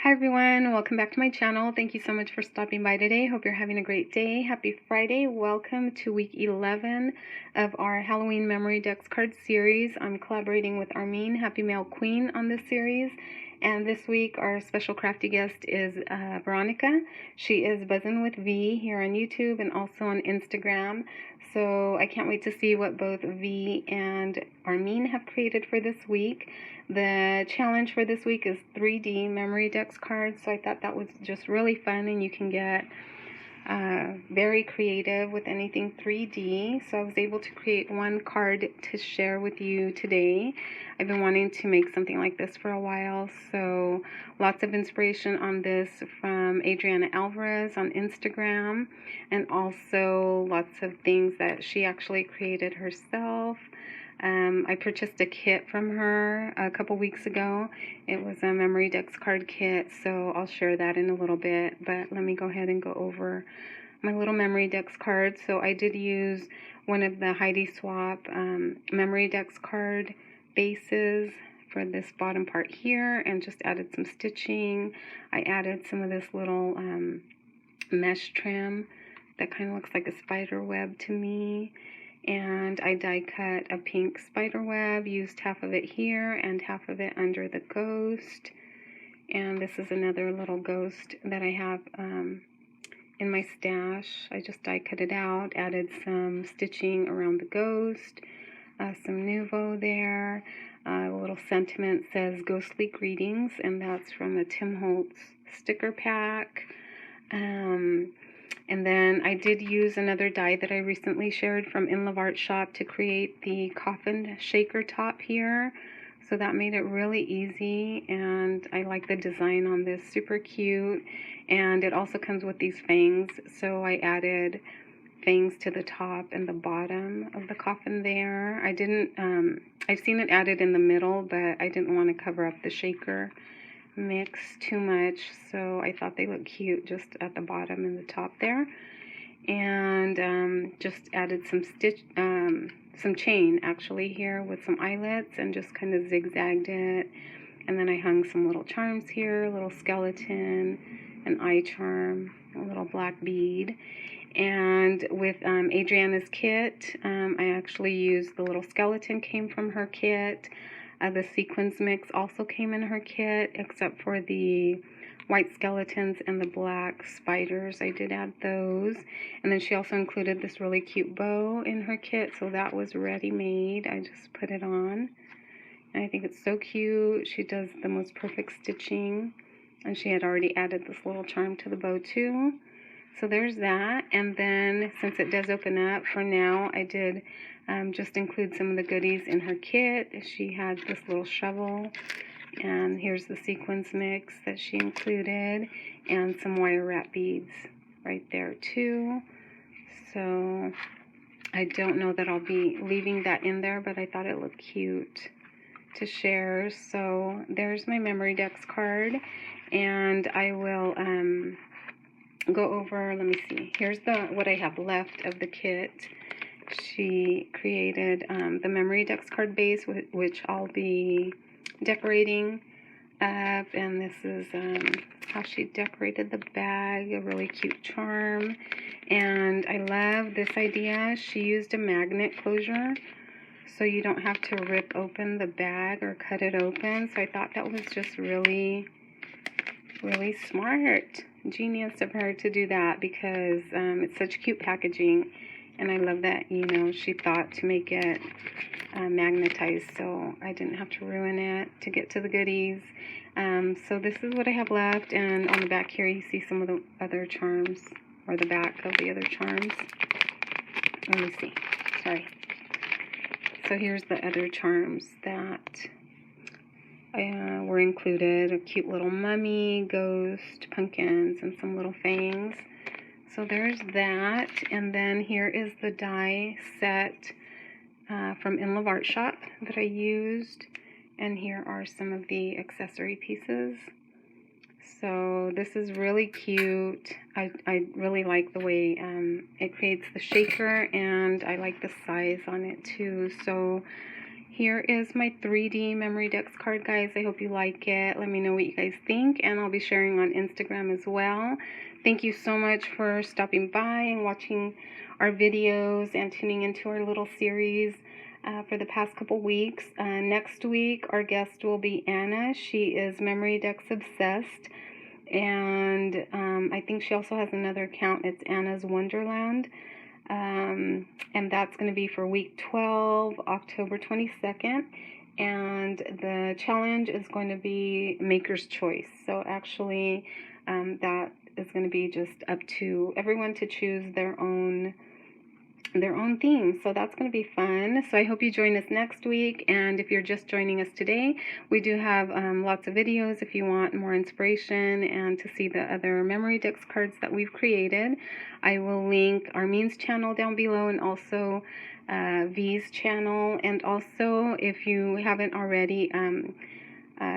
Hi everyone, welcome back to my channel. Thank you so much for stopping by today. Hope you're having a great day. Happy Friday. Welcome to week 11 of our Halloween Memory Decks card series. I'm collaborating with Armin, Happy Mail Queen, on this series. And this week our special crafty guest is Veronica. She is Buzzin' with V here on YouTube and also on Instagram. So I can't wait to see what both V and Armin have created for this week. The challenge for this week is 3D memory decks cards, so I thought that was just really fun, and you can get very creative with anything 3D. So I was able to create one card to share with you today. I've been wanting to make something like this for a while, so lots of inspiration on this from Adriana Alvarez on Instagram, and also lots of things that she actually created herself. I purchased a kit from her a couple weeks ago. It was a memory decks card kit, so I'll share that in a little bit. But let me go ahead and go over my little memory decks cards. So I did use one of the Heidi Swap memory decks card bases for this bottom part here, and just added some stitching. I added some of this little mesh trim that kind of looks like a spider web to me. And I die cut a pink spider web, used half of it here and half of it under the ghost. And this is another little ghost that I have in my stash. I just die cut it out, added some stitching around the ghost, some nouveau there. A little sentiment says ghostly greetings, and that's from a Tim Holtz sticker pack. And then I did use another die that I recently shared from Inloveart shop to create the Coffin Shaker top here. So that made it really easy, and I like the design on this, super cute. And it also comes with these fangs, so I added fangs to the top and the bottom of the coffin there. I didn't, I've seen it added in the middle, but I didn't want to cover up the shaker mix too much, so I thought they looked cute just at the bottom and the top there. And just added some some chain actually here with some eyelets, and just kind of zigzagged it. And then I hung some little charms here, a little skeleton, an eye charm, a little black bead. And with Adriana's kit, I actually used the little skeleton, came from her kit. The sequins mix also came in her kit, except for the white skeletons and the black spiders. I did add those. And then she also included this really cute bow in her kit, so that was ready-made. I just put it on. And I think it's so cute. She does the most perfect stitching. And she had already added this little charm to the bow too. So there's that. And then since it does open up, for now I did just include some of the goodies in her kit. She had this little shovel, and here's the sequins mix that she included, and some wire wrap beads right there too. So I don't know that I'll be leaving that in there, but I thought it looked cute to share. So there's my memory decks card, and I will go over, let me see, here's what I have left of the kit. She created the memory decks card base, which I'll be decorating up, and this is how she decorated the bag, a really cute charm. And I love this idea. She used a magnet closure, so you don't have to rip open the bag or cut it open. So I thought that was just really, really smart, genius of her to do that, because it's such cute packaging. And I love that, you know, she thought to make it magnetized, so I didn't have to ruin it to get to the goodies. So this is what I have left, and on the back here you see some of the other charms, or the back of the other charms. Let me see, sorry. So here's the other charms that were included, a cute little mummy, ghost, pumpkins, and some little fangs. So there's that, and then here is the die set from Inloveart shop that I used, and here are some of the accessory pieces. So this is really cute. I really like the way it creates the shaker, and I like the size on it too. So Here is my 3D Memory Decks card, guys. I hope you like it. Let me know what you guys think, and I'll be sharing on Instagram as well. Thank you so much for stopping by and watching our videos and tuning into our little series for the past couple weeks. Next week, our guest will be Anna. She is Memory Decks Obsessed, and I think she also has another account. It's Anna's Wonderland. And that's going to be for week 12, October 22nd. And the challenge is going to be Maker's Choice. So actually, that is going to be just up to everyone to choose their own theme. So that's going to be fun. So I hope you join us next week. And if you're just joining us today, we do have lots of videos if you want more inspiration and to see the other Memory Decks cards that we've created. I will link Armin's channel down below, and also V's channel. And also, if you haven't already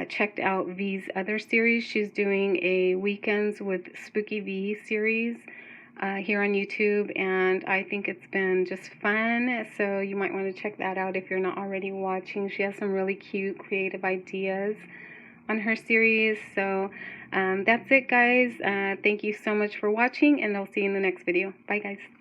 checked out V's other series, she's doing a Weekends with Spooky V series here on YouTube, and I think it's been just fun, so you might want to check that out if you're not already watching. She has some really cute creative ideas on her series. So that's it, guys. Thank you so much for watching, and I'll see you in the next video. Bye, guys.